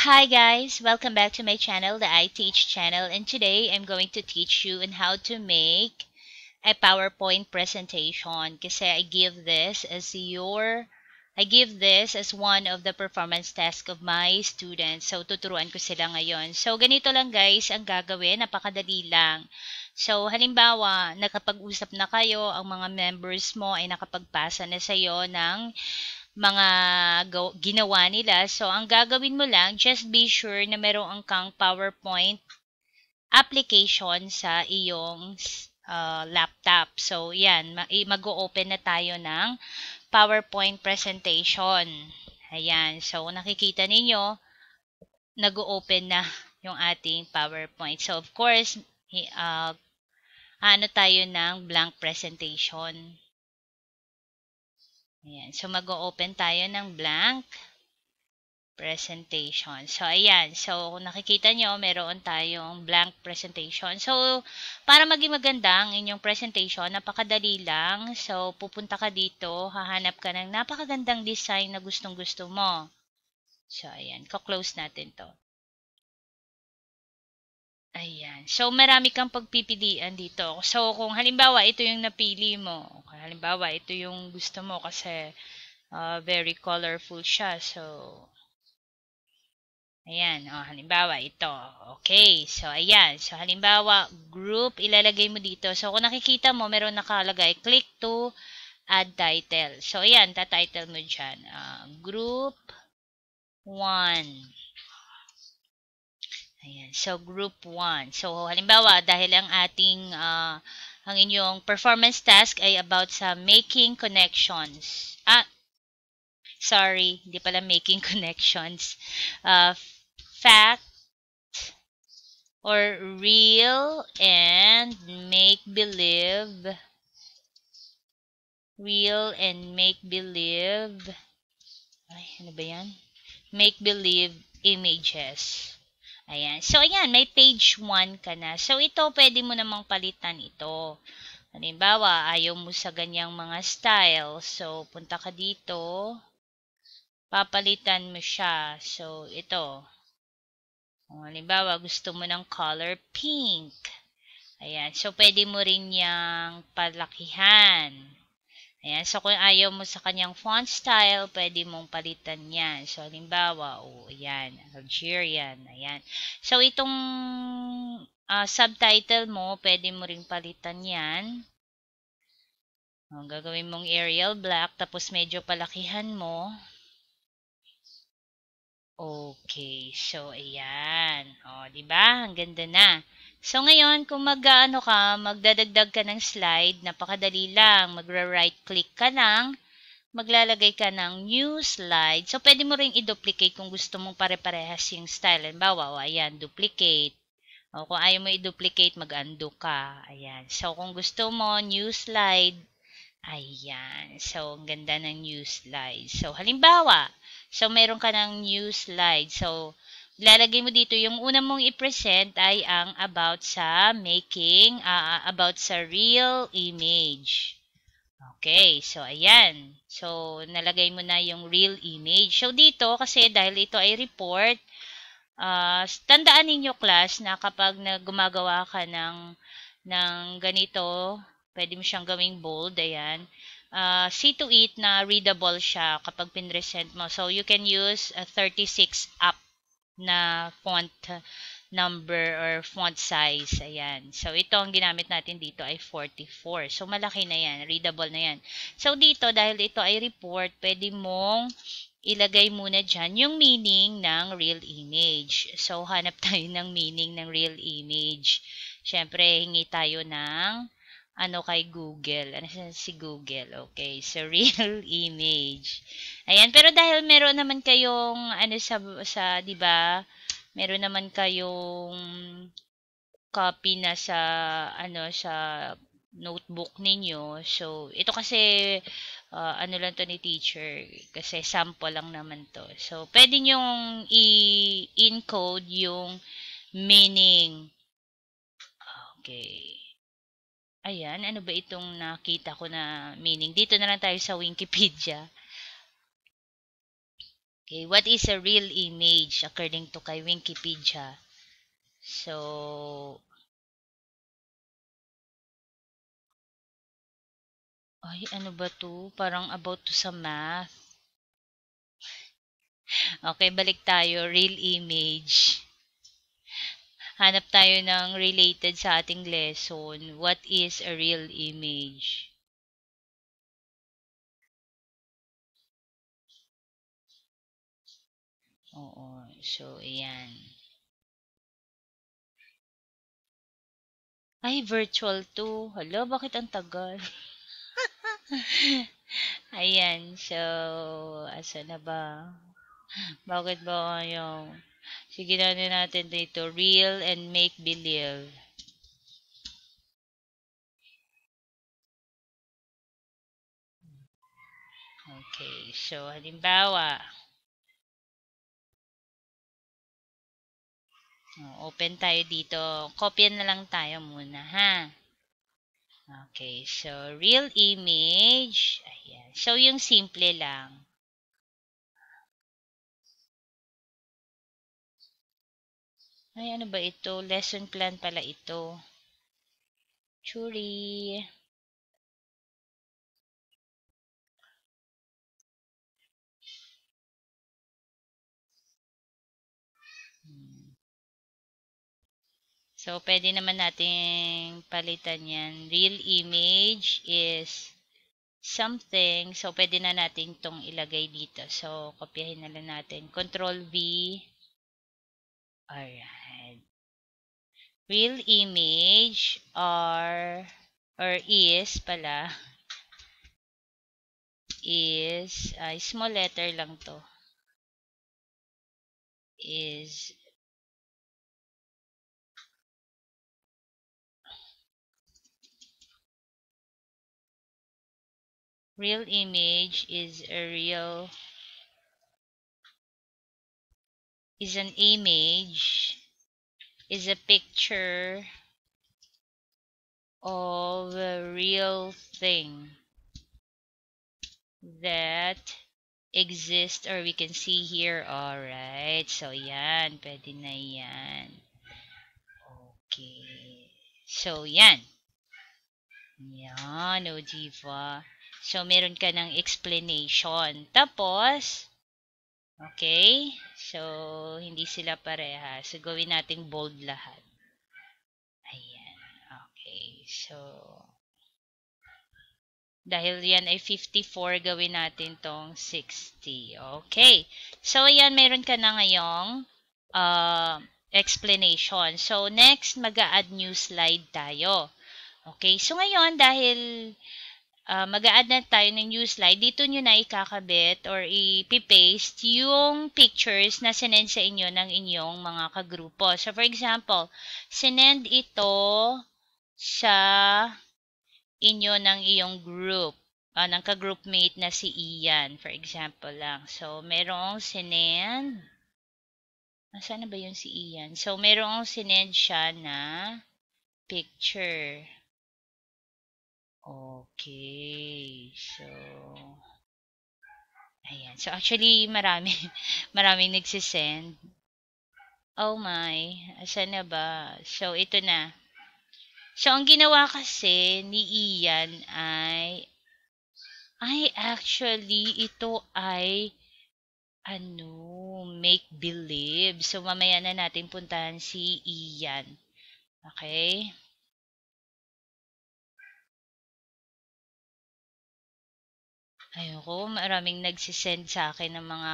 Hi guys, welcome back to my channel, the I Teach channel, and today I'm going to teach you on how to make a PowerPoint presentation kasi I give this as one of the performance tasks of my students. So tuturuan ko sila ngayon. So ganito lang guys ang gagawin, napakadali lang. So halimbawa, nakapag-usap na kayo, ang mga members mo ay nakapagpasa na sa iyo ng mga ginawa nila. So, ang gagawin mo lang, just be sure na meron kang PowerPoint application sa iyong laptop. So, yan, mag-o-open na tayo ng PowerPoint presentation. Ayan, so nakikita ninyo, nag-o-open na yung ating PowerPoint. So, of course, ano tayo ng blank presentation. Ayan, so mag-o-open tayo ng blank presentation. So, ayan. So, kung nakikita nyo, meron tayong blank presentation. So, para maging maganda ang inyong presentation, napakadali lang. So, pupunta ka dito, hahanap ka ng napakagandang design na gustong-gusto mo. So, ayan. Ko-close natin to. Ayan. So, marami kang pagpipilian dito. So, kung halimbawa, ito yung napili mo. Kung halimbawa, ito yung gusto mo kasi very colorful siya. So, ayan, halimbawa ito. Okay, so ayan. So halimbawa, group, ilalagay mo dito. So kung nakikita mo, meron nakalagay, click to add title. So ayan, ta-title mo dyan. Group 1. Ayan, so group 1. So halimbawa, dahil ang inyong performance task ay about sa making connections. Sorry, hindi pala making connections. Fact or real and make believe, ay ano ba yan, make believe images. Ayan, so ayan, may page 1 ka na. So ito pwede mo namang palitan ito. Halimbawa, ayaw mo sa ganyang mga style, so punta ka dito, papalitan mo siya. So ito, halimbawa gusto mo ng color pink. Ayan. So, pwede mo rin yang palakihan. Ayan. So, kung ayaw mo sa kanyang font style, pwede mong palitan yan. So, halimbawa, ayan. Algerian. Ayan. So, itong subtitle mo, pwede mo rin palitan yan. Gagawin mong Arial Black, tapos medyo palakihan mo. Okay. So, ayan. Di ba? Ang ganda na. So, ngayon, kung magdadagdag ka ng slide, napakadali lang. Magra-right click ka lang, maglalagay ka ng new slide. So, pwede mo ring i-duplicate kung gusto mong pare-parehas yung style. Halimbawa, ayan, duplicate. Kung ayaw mo i-duplicate, mag-undo ka. Ayan. So, kung gusto mo, new slide, ayan. So, ang ganda ng new slide. So, halimbawa, meron ka ng new slide. So, lalagay mo dito, yung una mong i-present ay ang about sa real image. Okay, so ayan. So, nalagay mo na yung real image. So, dito, kasi dahil ito ay report, tandaan ninyo class na kapag gumagawa ka ng ganito, pwede mo siyang gawing bold, ayan. See to it na readable siya kapag pinresent mo. So, you can use a 36 up na font number or font size. Ayan. So, ito ang ginamit natin dito ay 44. So, malaki na yan. Readable na yan. So, dito, dahil ito ay report, pwede mong ilagay muna dyan yung meaning ng real image. So, hanap tayo ng meaning ng real image. Siyempre, hingi tayo ng kay Google. Ano si Google? Okay. So, real image. Ayan. Pero dahil meron naman kayong, di ba, meron naman kayong copy na sa notebook ninyo. So, ito kasi, lang to ni teacher. Kasi sample lang naman to. So, pwede nyong i-encode yung meaning. Okay. Ayan, ano ba itong nakita ko na meaning? Dito na lang tayo sa Wikipedia. Okay, what is a real image according to kay Wikipedia? So, ay, ano ba to? Parang about to sa math. Okay, balik tayo. Real image. Hanap tayo ng related sa ating lesson. What is a real image? Oo. So, ayan. Ay, virtual to. Hala, bakit ang tagal? Ayan. So, asa na ba? Bakit ba yung... Sige na natin dito. Real and make believe. Okay. So, halimbawa, open tayo dito. Kopya na lang tayo muna, ha? Okay. So, real image. Ayan. So, yung simple lang. Ay, ano ba ito? Lesson plan pala ito. Churi. Hmm. So, pwede naman nating palitan yan. Real image is something. So, pwede na natin itong ilagay dito. So, kopyahin na lang natin. Control V. Alright. Real image are, or is pala, is, small letter lang to. Is, real image is a real, is an image, is a picture of a real thing that exists or we can see here. Alright. So, yan. Pwede na yan. Okay. So, yan. Yan, o diba? So, meron ka ng explanation. Tapos, okay? So, hindi sila pareha. So, gawin nating bold lahat. Ayan. Okay. So, dahil yan ay 54, gawin natin tong 60. Okay. So, ayan, meron ka na ngayong explanation. So, next, mag-a-add new slide tayo. Okay. So, ngayon, dahil mag-a-add na tayo ng new slide, dito nyo na ikakabit or ipipaste yung pictures na sinend sa inyo ng inyong mga kagrupo. So, for example, sinend ito sa inyo ng iyong group, ng ka-groupmate na si Ian, for example lang. So, merong sinend. Nasaan na ba yung si Ian? So, merong sinend siya na picture. Okay. So, ayan. So, actually, maraming nagsisend. Oh my. Asan na ba? So, ito na. So, ang ginawa kasi ni Ian ay actually, ito ay ano, make believe. So, mamaya na natin puntahan si Ian. Okay? Ayoko, maraming nagsisend sa akin ng mga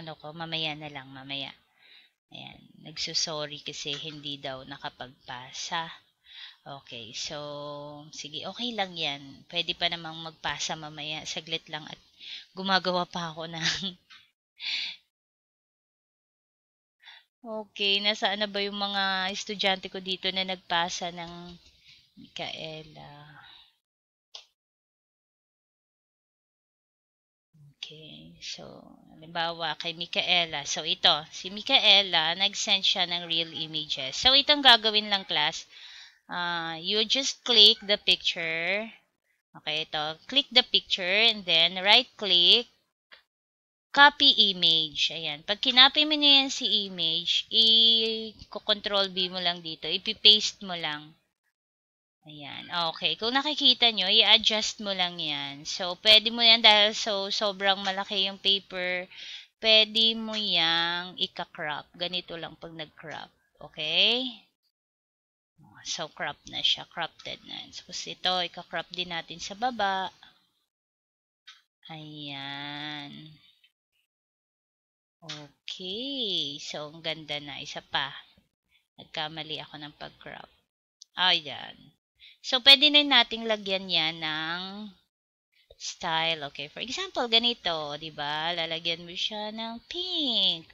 ano ko, mamaya na lang, mamaya. Ayan, nagsusorry kasi hindi daw nakapagpasa. Okay, so, sige, okay lang yan. Pwede pa namang magpasa mamaya, saglit lang at gumagawa pa ako ng... Okay, nasaan na ba yung mga estudyante ko dito na nagpasa ng Micaela? Okay, so, halimbawa kay Micaela. So, ito, si Micaela, nag-send siya ng real images. So, itong gagawin lang, class. You just click the picture. Okay, ito. Click the picture and then right-click. copy image. Ayan. Pag kinopy mo na yan si image, i-control V mo lang dito. Ipipaste mo lang. Ayan. Okay. Kung nakikita nyo, i-adjust mo lang yan. So, pwede mo yan dahil sobrang malaki yung paper. Pwede mo yang ika-crop. Ganito lang pag nag-crop. Okay? So, crop na siya. Cropped na. Tapos ito, ika-crop din natin sa baba. Ayan. Okay. So, ang ganda na. Isa pa. Nagkamali ako ng pag-crop. Ayan. So, pwede na nating lagyan yan ng style. Okay. For example, ganito. Diba? Lalagyan mo siya ng pink.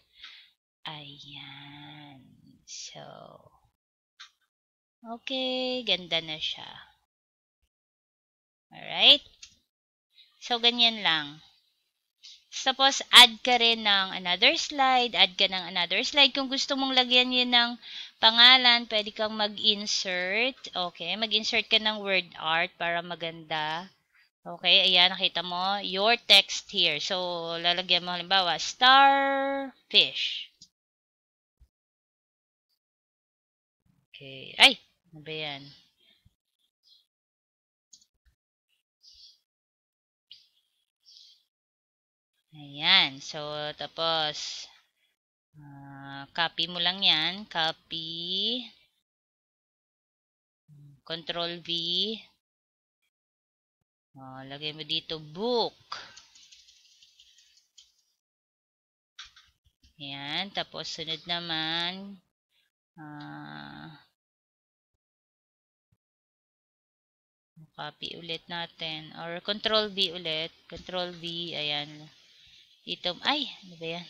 Ayan. So, okay. Ganda na siya. Alright. So, ganyan lang. Tapos, add ka rin ng another slide. Add ka ng another slide. Kung gusto mong lagyan yun ng pangalan, pwede kang mag-insert. Okay, mag-insert ka ng word art para maganda. Okay, ayan, nakita mo, your text here. So, lalagyan mo halimbawa, starfish. Okay, ay, ano ba yan? Ayan, so, tapos, copy mo lang yan. Copy. Control V. Lagay mo dito, book. Ayan, tapos sunod naman, copy ulit natin. Or control V ulit. Control V, ayan. Dito, ay, ano ba yan?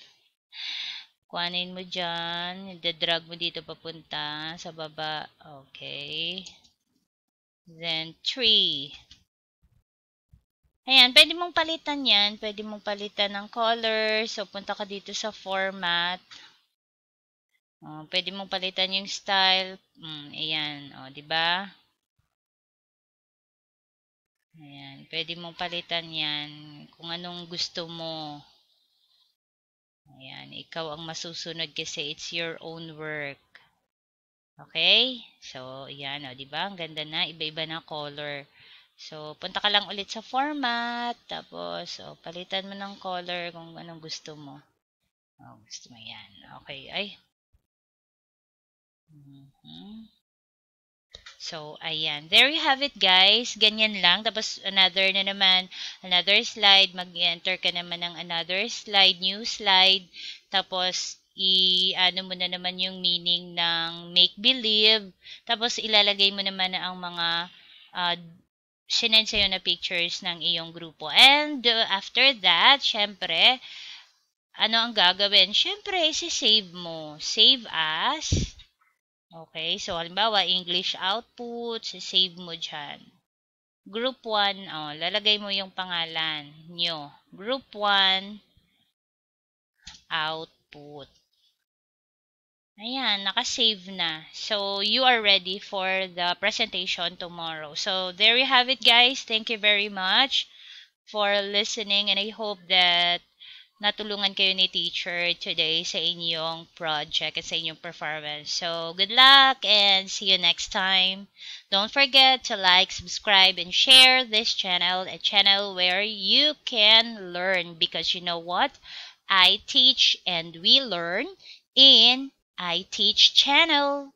Kuhanin mo dyan. Drag mo dito papunta sa baba. Okay. Then, 3. Ayan, pwede mong palitan yan. Pwede mong palitan ng color. So, punta ka dito sa format. Pwede mong palitan yung style. Ayan, diba? Ayan, pwede mong palitan yan kung anong gusto mo. Ayan, ikaw ang masusunod kasi it's your own work. Okay? So, ayan, diba? Ang ganda na, iba-iba na color. So, punta ka lang ulit sa format, tapos, palitan mo ng color kung anong gusto mo. Gusto mo yan. Okay, ay. So, ayan. There you have it, guys. Ganyan lang. Tapos, another na naman. Another slide. Mag-enter ka naman ng another slide. New slide. Tapos, ano mo na naman yung meaning ng make-believe. Tapos, ilalagay mo naman na ang mga sinend sa'yo na pictures ng iyong grupo. And, after that, syempre, ano ang gagawin? Syempre, isi-save mo. Save as. Okay, so halimbawa, English output, save mo dyan. Group 1, lalagay mo yung pangalan nyo. Group 1, output. Ayan, nakasave na. So, you are ready for the presentation tomorrow. So, there you have it, guys. Thank you very much for listening, and I hope that natulungan kayo ni teacher today sa inyong project at sa inyong performance. So, good luck and see you next time. Don't forget to like, subscribe, and share this channel, a channel where you can learn because you know what? I teach and we learn in I Teach channel.